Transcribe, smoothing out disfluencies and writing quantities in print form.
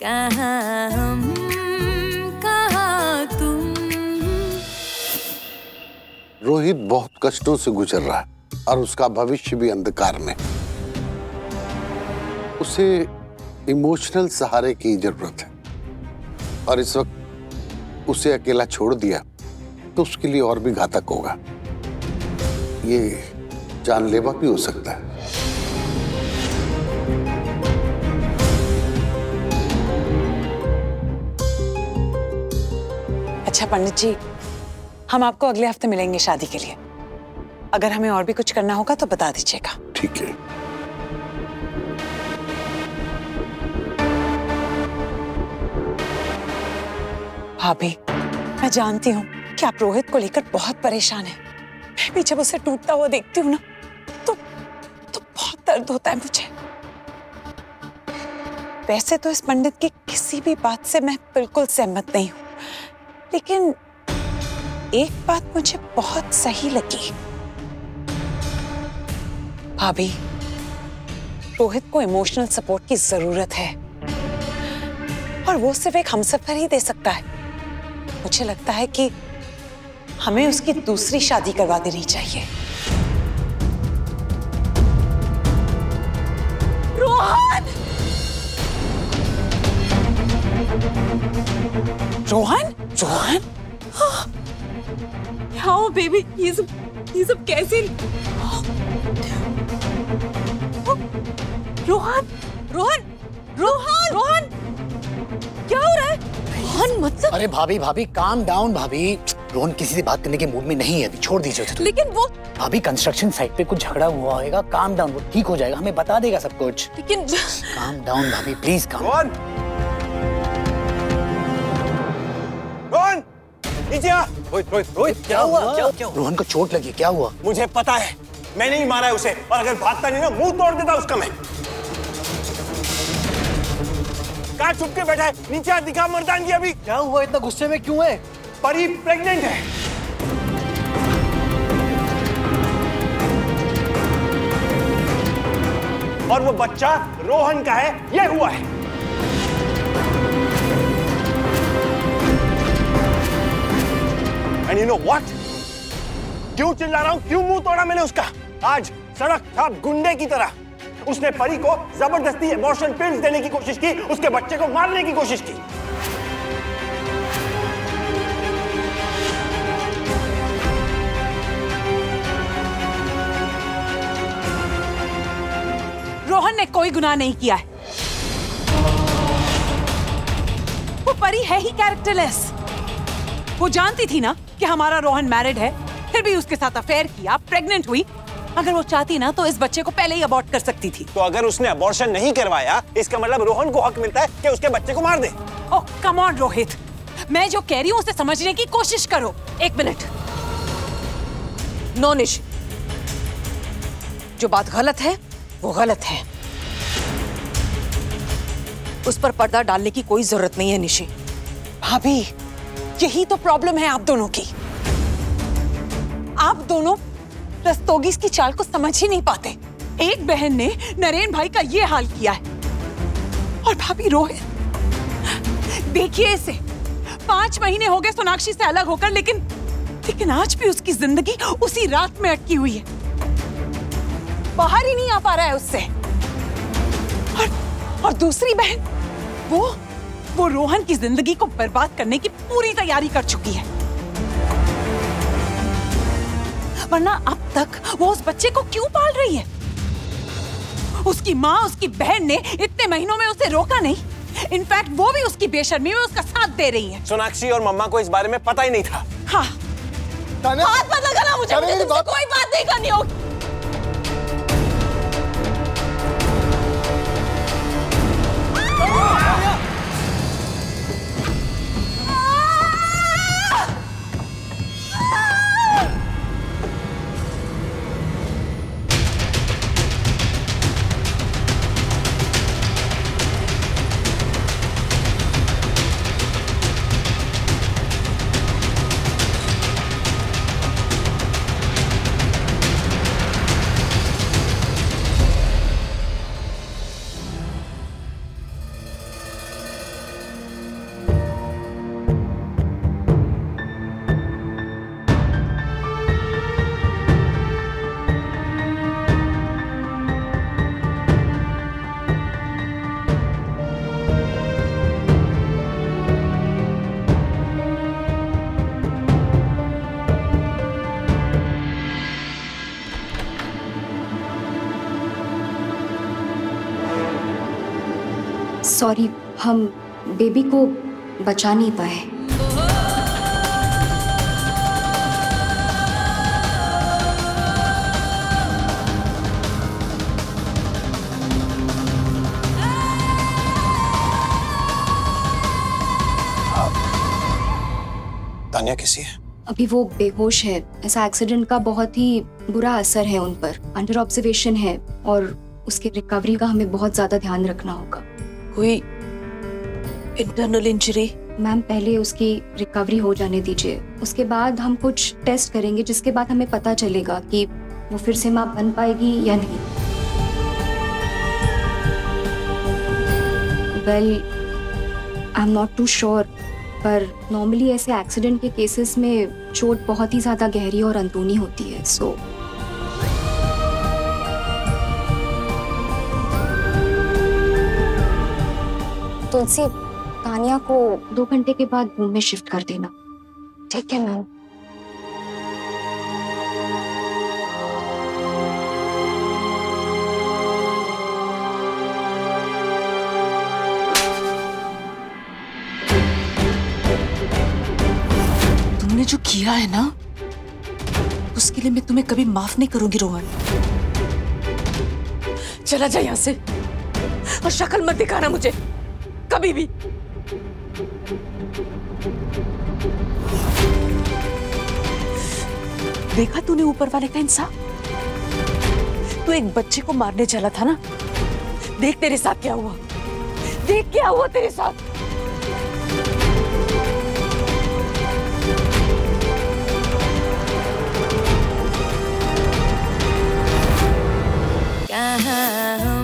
कहाँ हम कहाँ तुम। रोहित बहुत कष्टों से गुजर रहा है और उसका भविष्य भी अंधकार में। उसे इमोशनल सहारे की जरूरत है और इस वक्त उसे अकेला छोड़ दिया तो उसके लिए और भी घातक होगा। ये जानलेवा भी हो सकता है। अच्छा पंडित जी, हम आपको अगले हफ्ते मिलेंगे शादी के लिए। अगर हमें और भी कुछ करना होगा तो बता दीजिएगा। ठीक है। भाभी, मैं जानती हूँ कि आप रोहित को लेकर बहुत परेशान हैं। मैं भी जब उसे टूटता हुआ देखती हूँ ना तो बहुत दर्द होता है मुझे। वैसे तो इस पंडित की किसी भी बात से मैं बिल्कुल सहमत नहीं हूँ, लेकिन एक बात मुझे बहुत सही लगी। भाभी, रोहित को इमोशनल सपोर्ट की जरूरत है और वो सिर्फ एक हमसफर ही दे सकता है। मुझे लगता है कि हमें उसकी दूसरी शादी करवा देनी चाहिए। रोहन! रोहन? रोहन? क्या हो बेबी, ये सब कैसे? रोहन, रोहन, रोहन, रोहन, क्या हो रहा है? रोहन मतलब? अरे भाभी काम डाउन भाभी। रोहन किसी से बात करने के मूड में नहीं है अभी, छोड़ दीजिए उसे। लेकिन वो भाभी कंस्ट्रक्शन साइट पे कुछ झगड़ा हुआ होगा। काम डाउन, वो ठीक हो जाएगा, हमें बता देगा सब कुछ। लेकिन काम डाउन भाभी, प्लीज काम। रोहन, नीचे आ। रोहित, क्या हुआ? क्या हुआ? रोहन को चोट लगी, क्या हुआ? मुझे पता है, मैंने ही मारा है उसे, और अगर भागता नहीं ना मुंह तोड़ देता उसका मैं। कहाँ छुप के बैठा है? नीचे आ, दिखा मर्दानगी अभी। क्या हुआ? इतना गुस्से में क्यों है? परी प्रेग्नेंट है। और वो बच्चा रोहन का है, ये हुआ है। And you know what? क्यों चिल्ला रहा हूं? क्यों मुंह तोड़ा मैंने उसका? आज सड़क था गुंडे की तरह। उसने परी को जबरदस्ती एबॉर्शन पिल्स देने की कोशिश की, उसके बच्चे को मारने की कोशिश की। रोहन ने कोई गुनाह नहीं किया है। वो परी है ही कैरेक्टरलेस। वो जानती थी ना कि हमारा रोहन मैरिड है, फिर भी उसके साथ अफेयर किया, प्रेग्नेंट हुई। अगर वो चाहती ना तो इस बच्चे को पहले ही अबॉर्ट कर सकती थी। तो अगर उसने अबॉर्शन नहीं करवाया, इसका मतलब रोहन को हक मिलता है कि उसके बच्चे को मार दे। ओह कम ऑन रोहित, मैं जो कह रही हूँ उसे समझने की कोशिश करो। एक मिनट। नो निश, जो बात गलत है वो गलत है। उस पर पर्दा डालने की कोई जरूरत नहीं है निशी। भाभी, यही तो प्रॉब्लम है आप दोनों की। आप दोनों रस्तोगी की चाल को समझ ही नहीं पाते। एक बहन ने नरेन भाई का ये हाल किया है और भाभी रोहित, देखिए इसे 5 महीने हो गए सोनाक्षी से अलग होकर, लेकिन आज भी उसकी जिंदगी उसी रात में अटकी हुई है। बाहर ही नहीं आ पा रहा है उससे। और दूसरी बहन, वो रोहन की जिंदगी को बर्बाद करने की पूरी तैयारी कर चुकी है, वरना अब तक वो उस बच्चे को क्यों पाल रही है? उसकी माँ, उसकी बहन ने इतने महीनों में उसे रोका नहीं। इनफैक्ट वो भी उसकी बेशर्मी में उसका साथ दे रही है। सोनाक्षी और मम्मा को इस बारे में पता ही नहीं था। हाँ, बात मत लगाना मुझे तुमसे कोई बात नहीं करनी होगी। सॉरी, हम बेबी को बचा नहीं पाए। तानिया कैसी है? अभी वो बेहोश है। ऐसा एक्सीडेंट का बहुत ही बुरा असर है उन पर, अंडर ऑब्जर्वेशन है और उसके रिकवरी का हमें बहुत ज्यादा ध्यान रखना होगा। कोई इंटरनल इंजरी? मैम पहले उसकी रिकवरी हो जाने दीजिए, उसके बाद हम कुछ टेस्ट करेंगे जिसके बाद हमें पता चलेगा कि वो फिर से मां बन पाएगी या नहीं। Well, I am not too sure, पर नॉर्मली ऐसे एक्सीडेंट के केसेस में चोट बहुत ही ज्यादा गहरी और अंदरूनी होती है। सो तुलसी, तानिया को 2 घंटे के बाद रूम में शिफ्ट कर देना। ठीक है मैम। तुमने जो किया है ना, उसके लिए मैं तुम्हें कभी माफ नहीं करूंगी रोहन। चला जा यहां से और शक्ल मत दिखाना मुझे कभी भी। देखा तूने ऊपर वाले का इंसाफ? तू एक बच्चे को मारने चला था ना, देख तेरे साथ क्या हुआ, देख क्या हुआ तेरे साथ। कहाँ